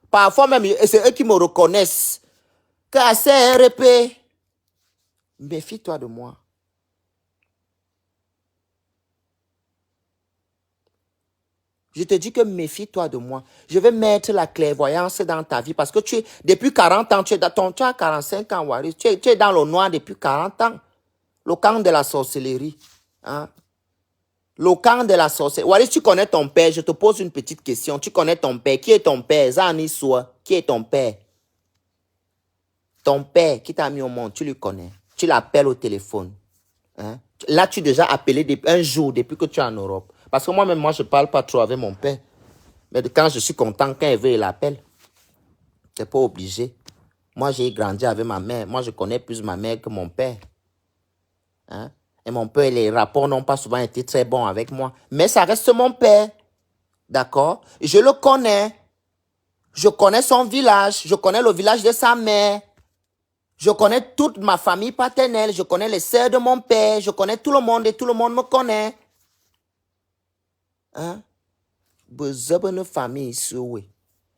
Parfois même, c'est eux qui me reconnaissent. KCRP, méfie-toi de moi. Je te dis que méfie-toi de moi. Je vais mettre la clairvoyance dans ta vie parce que depuis 40 ans, tu as 45 ans, Waris. Tu es dans le noir depuis 40 ans. Le camp de la sorcellerie. Hein? Le camp de la sorcellerie. Waris, tu connais ton père. Je te pose une petite question. Tu connais ton père. Qui est ton père? Zani Soua. Qui est ton père? Ton père qui t'a mis au monde, tu le connais. Tu l'appelles au téléphone. Hein? Là, tu as déjà appelé un jour depuis que tu es en Europe. Parce que moi-même, je ne parle pas trop avec mon père. Mais quand je suis content, quand il veut, il appelle. Tu n'es pas obligé. Moi, j'ai grandi avec ma mère. Moi, je connais plus ma mère que mon père. Hein? Et mon père, les rapports n'ont pas souvent été très bons avec moi. Mais ça reste mon père. D'accord? Je le connais. Je connais son village. Je connais le village de sa mère. Je connais toute ma famille paternelle. Je connais les sœurs de mon père. Je connais tout le monde et tout le monde me connaît. Hein? Bezabene famille souwe.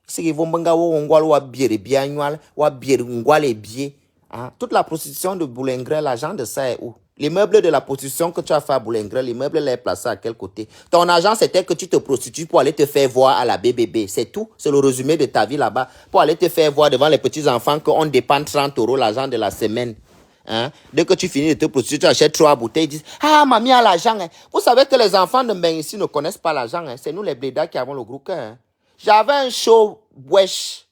C'est que vont benga wo ngwal wa biere bianwal wa biere ngwal et bier. Hein? Toute la prostitution de Boulingre, l'argent de ça est où? Les meubles de la prostitution que tu as fait à Boulingre, les meubles les placés à quel côté? Ton argent, c'était que tu te prostitues pour aller te faire voir à la BBB. C'est tout. C'est le résumé de ta vie là-bas. Pour aller te faire voir devant les petits-enfants qu'on dépense 30 € l'argent de la semaine. Hein? Dès que tu finis de te prostituer, tu achètes 3 bouteilles, ils disent « Ah, mamie a l'argent. Hein. » Vous savez que les enfants de Mben ici ne connaissent pas l'argent. Hein. C'est nous les blédards qui avons le gros cœur. Hein. J'avais un show, wesh.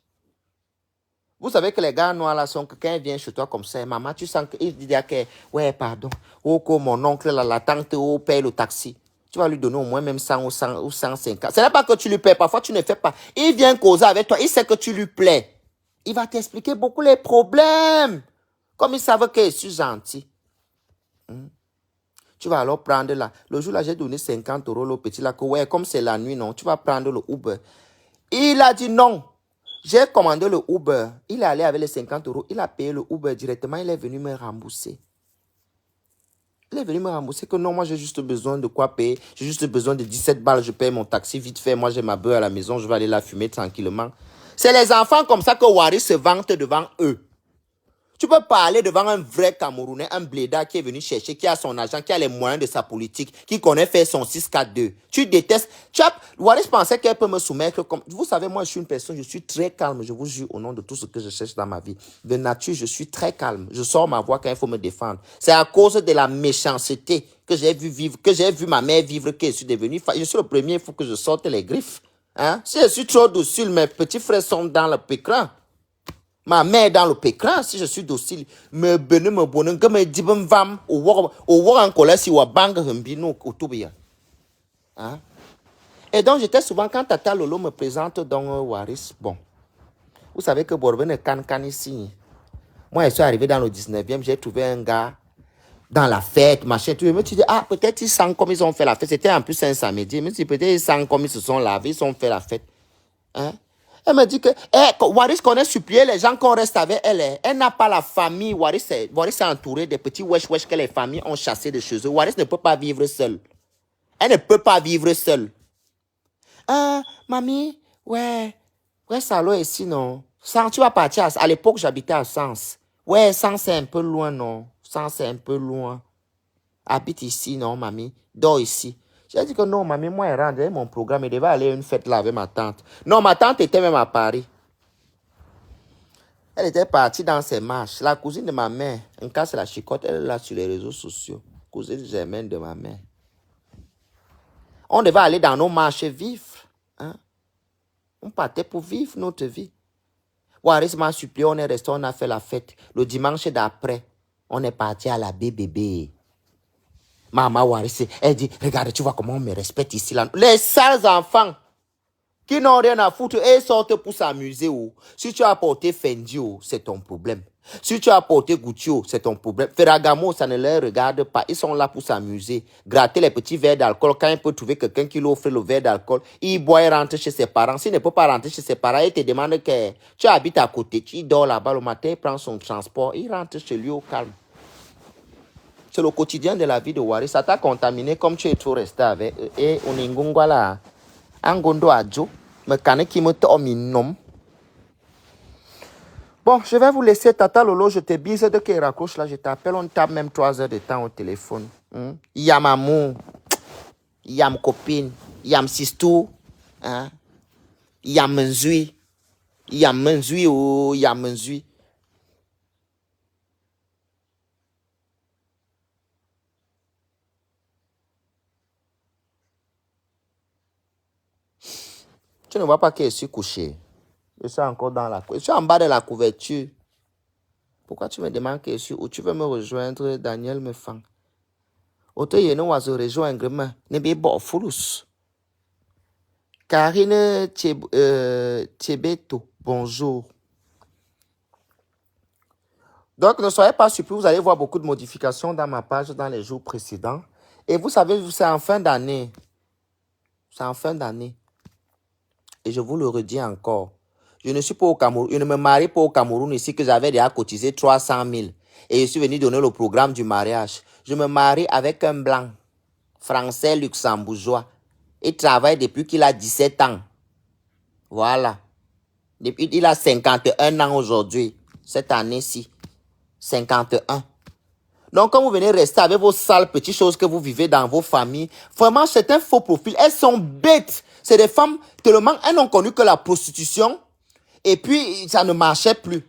Vous savez que les gars noirs là sont que quand ils viennent chez toi comme ça, maman, tu sens qu'ils disent que, ouais, pardon, oh, que mon oncle, là, la tante, oh, paye le taxi. Tu vas lui donner au moins même 100 ou 150. Ce n'est pas que tu lui payes, parfois tu ne fais pas. Il vient causer avec toi, il sait que tu lui plais. Il va t'expliquer beaucoup les problèmes. Comme il savent que je suis gentil. Tu vas alors prendre là. Le jour là, j'ai donné 50 € au petit là, que ouais, comme c'est la nuit, non, tu vas prendre le Uber. Il a dit non. J'ai commandé le Uber. Il est allé avec les 50 €. Il a payé le Uber directement. Il est venu me rembourser. Il est venu me rembourser que non, moi j'ai juste besoin de quoi payer. J'ai juste besoin de 17 balles. Je paye mon taxi vite fait. Moi j'ai ma beurre à la maison. Je vais aller la fumer tranquillement. C'est les enfants comme ça que Waris se vante devant eux. Tu peux parler devant un vrai Camerounais, un blédard qui est venu chercher, qui a son argent, qui a les moyens de sa politique, qui connaît faire son 6-4-2. Tu détestes. Waris pensait qu'elle peut me soumettre comme... Vous savez, moi, je suis une personne, je suis très calme. Je vous jure au nom de tout ce que je cherche dans ma vie. De nature, je suis très calme. Je sors ma voix quand il faut me défendre. C'est à cause de la méchanceté que j'ai vu vivre, que j'ai vu ma mère vivre, que je suis devenu... Je suis le premier, il faut que je sorte les griffes. Hein? Si je suis trop docile, mes petits frères sont dans le pécran. Ma mère dans le pécran, si je suis docile, me bene me bonne, que me dibem vam, au war en colère si wa bang humbino autobia. Hein? Et donc j'étais souvent, quand Tata Lolo me présente dans Waris, bon, vous savez que Borben est can ici. Moi, je suis arrivé dans le 19e, j'ai trouvé un gars dans la fête, machin, tout. Je me suis dit, ah, peut-être ils sentent comme ils ont fait la fête. C'était en plus un samedi. Je me suis dit, peut-être ils sentent comme ils se sont lavés, ils ont fait la fête. Hein? Elle me dit que Waris connaît supplier les gens qu'on reste avec elle. Elle n'a pas la famille. Waris est entouré des petits wesh que les familles ont chassés de chez eux. Waris ne peut pas vivre seule. Elle ne peut pas vivre seule. Ah, mamie, ouais, Salo ici, non. Sans, tu vas partir à l'époque, j'habitais à Sens. Ouais, Sens, c'est un peu loin, non. Sens, c'est un peu loin. Habite ici, non, mamie. Dors ici. J'ai dit que non, mamie, moi, elle rentre, mon programme, elle devait aller à une fête là avec ma tante. Non, ma tante était même à Paris. Elle était partie dans ses marches. La cousine de ma mère, en cas c'est la chicotte, elle est là sur les réseaux sociaux. Cousine germaine de ma mère. On devait aller dans nos marches vivre. Hein? On partait pour vivre notre vie. Waris m'a supplié, on est resté, on a fait la fête. Le dimanche d'après, on est parti à la BBB. Maman Waris, elle dit, regarde, tu vois comment on me respecte ici. Là. Les sales enfants. qui n'ont rien à foutre et sortent pour s'amuser. Si tu as apporté Fendi, c'est ton problème. Si tu as apporté Gucci, c'est ton problème. Ferragamo, ça ne les regarde pas. Ils sont là pour s'amuser. Gratter les petits verres d'alcool. Quand il peut trouver quelqu'un qui lui offre le verre d'alcool, il boit et rentre chez ses parents. S'il ne peut pas rentrer chez ses parents, il te demande que tu habites à côté. Tu dors là-bas le matin, il prend son transport, il rentre chez lui au calme. C'est le quotidien de la vie de Wari. Ça t'a contaminé comme tu es trop resté avec eux. Et on est ngongwala. Angondo adjo. Me kane qui me tominom. Bon, je vais vous laisser, Tata Lolo, je te bise de qu'il raccroche là, je t'appelle, on tape même 3 heures de temps au téléphone. Il y a maman, il y a ma copine, il y a ma sistou, hein? Il y a Menzui, il y a Menzui, oh, il y a Menzui. Tu ne vois pas que je suis couché. Je suis encore dans la couverture. Je suis en bas de la couverture. Pourquoi tu me demandes que je suis où? Tu veux me rejoindre, Daniel me fang. Auto yeno wa se rejoindre me. Ne be bo fulus. Karine Tchebeto, bonjour. Donc, ne soyez pas surpris, vous allez voir beaucoup de modifications dans ma page dans les jours précédents. Et vous savez, c'est en fin d'année. C'est en fin d'année. Et je vous le redis encore. Je ne suis pas au Cameroun. Je ne me marie pas au Cameroun ici que j'avais déjà cotisé 300 000. Et je suis venu donner le programme du mariage. Je me marie avec un blanc, français luxembourgeois. Il travaille depuis qu'il a 17 ans. Voilà. Depuis, il a 51 ans aujourd'hui. Cette année-ci. 51. Donc, quand vous venez rester avec vos sales petites choses que vous vivez dans vos familles, vraiment, c'est un faux profil. Elles sont bêtes. C'est des femmes, tellement, elles n'ont connu que la prostitution. Et puis, ça ne marchait plus.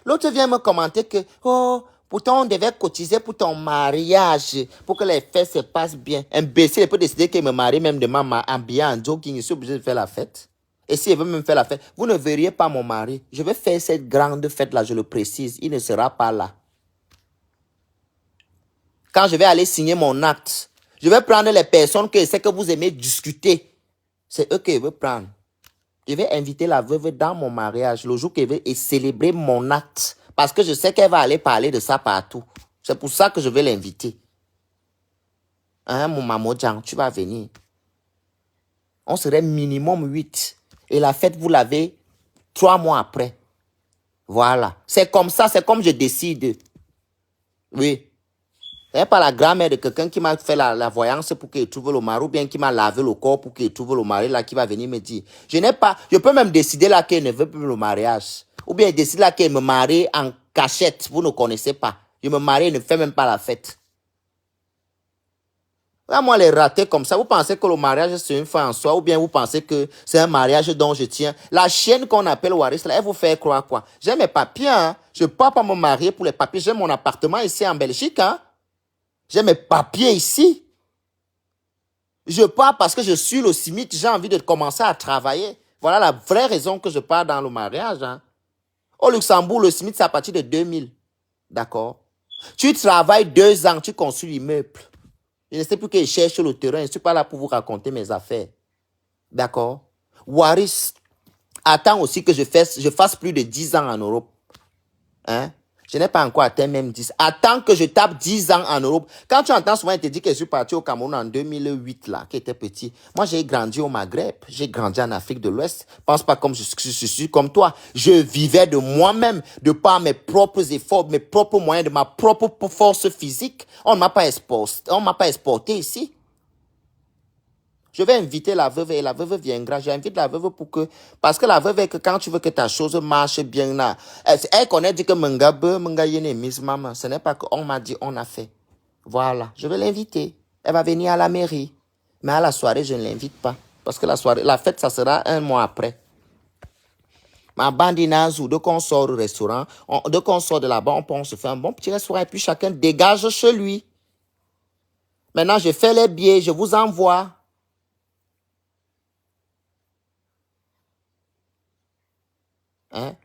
L'autre vient me commenter que, oh, pourtant, on devait cotiser pour ton mariage, pour que les fêtes se passent bien. Imbécile, il peut décider qu'il me marie même demain habillé en jogging. Je suis obligé de faire la fête. Et s'il veut même faire la fête, vous ne verriez pas mon mari. Je vais faire cette grande fête-là, je le précise. Il ne sera pas là. Quand je vais aller signer mon acte, je vais prendre les personnes que je sais que vous aimez discuter. C'est eux que je veux prendre. Je vais inviter la veuve dans mon mariage le jour qu'elle veut et célébrer mon acte. Parce que je sais qu'elle va aller parler de ça partout. C'est pour ça que je vais l'inviter. Hein, mon maman Djan, tu vas venir. On serait minimum 8. Et la fête, vous l'avez 3 mois après. Voilà. C'est comme ça, c'est comme je décide. Oui. C'est pas la grand-mère de quelqu'un qui m'a fait la voyance pour qu'il trouve le mari, ou bien qui m'a lavé le corps pour qu'il trouve le mari, là, qui va venir me dire. Je peux même décider là qu'elle ne veut plus le mariage. Ou bien décider là qu'elle me marie en cachette, vous ne connaissez pas. Je me marie et ne fais même pas la fête. Là, moi, les ratés comme ça, vous pensez que le mariage c'est une fin en soi, ou bien vous pensez que c'est un mariage dont je tiens. La chienne qu'on appelle Waris, là, elle vous fait croire quoi? J'ai mes papiers, hein. Je ne peux pas me marier pour les papiers. J'ai mon appartement ici en Belgique, hein. J'ai mes papiers ici. Je pars parce que je suis le SMIC, j'ai envie de commencer à travailler. Voilà la vraie raison que je pars dans le mariage. Hein. Au Luxembourg, le SMIC, c'est à partir de 2000. D'accord? Tu travailles 2 ans, tu construis l'immeuble. Je ne sais plus que je cherche le terrain, je ne suis pas là pour vous raconter mes affaires. D'accord? Waris attend aussi que je fasse plus de 10 ans en Europe. Hein? Je n'ai pas encore atteint même 10. Attends que je tape 10 ans en Europe. Quand tu entends souvent, il te dit que je suis parti au Cameroun en 2008, là, qui était petit. Moi, j'ai grandi au Maghreb. J'ai grandi en Afrique de l'Ouest. Pense pas comme je suis comme toi. Je vivais de moi-même, de par mes propres efforts, mes propres moyens, de ma propre force physique. On ne m'a pas exporté ici. Je vais inviter la veuve et la veuve viendra. J'invite la veuve pour que... Parce que la veuve est que quand tu veux que ta chose marche bien là, elle connaît dit que Menga yene Miss Maman. Ce n'est pas qu'on m'a dit, on a fait. Voilà. Je vais l'inviter. Elle va venir à la mairie. Mais à la soirée, je ne l'invite pas. Parce que la fête, ça sera 1 mois après. Ma bandinazou, dès qu'on sort du restaurant, dès qu'on sort de là-bas, on se fait un bon petit restaurant et puis chacun dégage chez lui. Maintenant, je fais les billets, je vous envoie. Hein?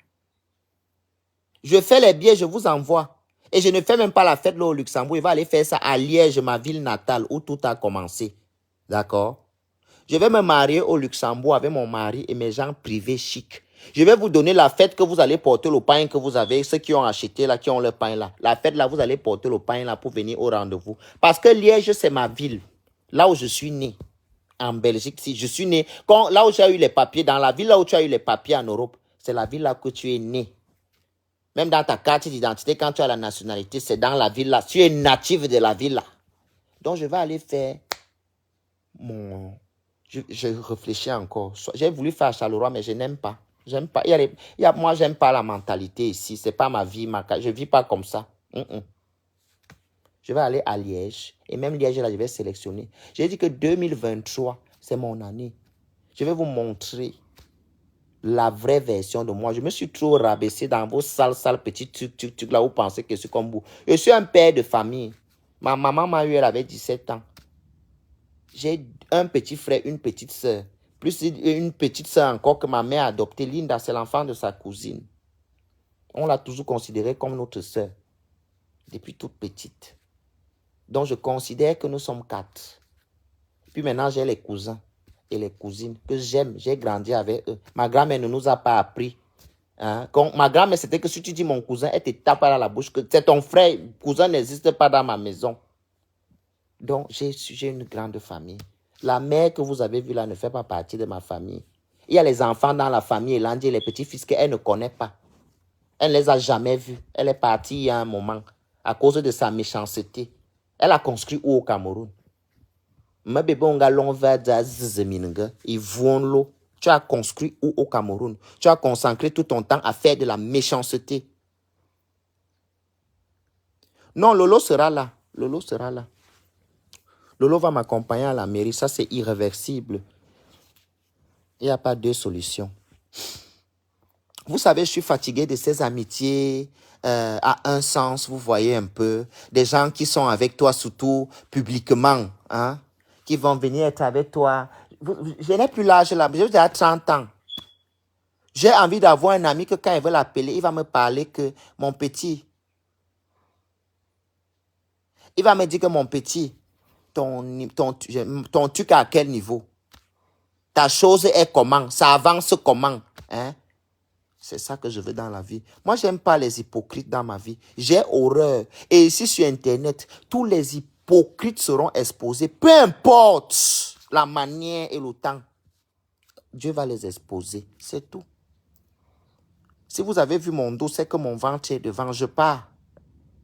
Je fais les billets, je vous envoie. Et je ne fais même pas la fête là au Luxembourg. Il va aller faire ça à Liège, ma ville natale, où tout a commencé. D'accord? Je vais me marier au Luxembourg avec mon mari et mes gens privés chics. Je vais vous donner la fête que vous allez porter le pain que vous avez, ceux qui ont acheté là, qui ont le pain là. La fête là, vous allez porter le pain là pour venir au rendez-vous. Parce que Liège, c'est ma ville. Là où je suis né. En Belgique, si je suis né. Là où j'ai eu les papiers, dans la ville là où tu as eu les papiers en Europe, c'est la ville là que tu es né. Même dans ta carte d'identité, quand tu as la nationalité, c'est dans la ville là. Tu es natif de la ville là. Donc, je vais aller faire mon... Je réfléchis encore. J'ai voulu faire Charleroi, mais je n'aime pas. J'aime pas. Moi, j'aime pas la mentalité ici. C'est pas ma vie. Je vis pas comme ça. Je vais aller à Liège. Et même Liège, là, je vais sélectionner. J'ai dit que 2023, c'est mon année. Je vais vous montrer la vraie version de moi. Je me suis trop rabaissé dans vos sales petits trucs là où vous pensez que je suis comme vous. Je suis un père de famille. Ma maman m'a eu, elle avait 17 ans. J'ai un petit frère, une petite soeur. Plus une petite soeur encore que ma mère a adoptée. Linda, c'est l'enfant de sa cousine. On l'a toujours considérée comme notre soeur. Depuis toute petite. Donc, je considère que nous sommes 4. Puis maintenant, j'ai les cousins et les cousines que j'aime. J'ai grandi avec eux. Ma grand-mère ne nous a pas appris. Hein? Ma grand-mère, c'était que si tu dis mon cousin, elle te tape à la bouche. Que c'est ton frère. Cousin n'existe pas dans ma maison. Donc, j'ai une grande famille. La mère que vous avez vue là ne fait pas partie de ma famille. Il y a les enfants dans la famille, Elandi, les petits-fils qu'elle ne connaît pas. Elle ne les a jamais vus. Elle est partie il y a un moment à cause de sa méchanceté. Elle a construit où au Cameroun? Ma bébé, on a l'envers de ils vont l'eau. Tu as construit où au Cameroun? Tu as consacré tout ton temps à faire de la méchanceté. Non, Lolo sera là. Lolo sera là. Lolo va m'accompagner à la mairie. Ça, c'est irréversible. Il n'y a pas deux solutions. Vous savez, je suis fatigué de ces amitiés à un sens, vous voyez un peu. Des gens qui sont avec toi, surtout publiquement, hein, qui vont venir être avec toi. Je n'ai plus l'âge là, j'ai déjà 30 ans. J'ai envie d'avoir un ami que quand il veut l'appeler, il va me parler que mon petit. Il va me dire que mon petit, ton truc à quel niveau? Ta chose est comment? Ça avance comment? Hein? C'est ça que je veux dans la vie. Moi, je n'aime pas les hypocrites dans ma vie. J'ai horreur. Et ici, sur Internet, tous les hypocrites seront exposés. Peu importe la manière et le temps. Dieu va les exposer. C'est tout. Si vous avez vu mon dos, c'est que mon ventre est devant. Je pars.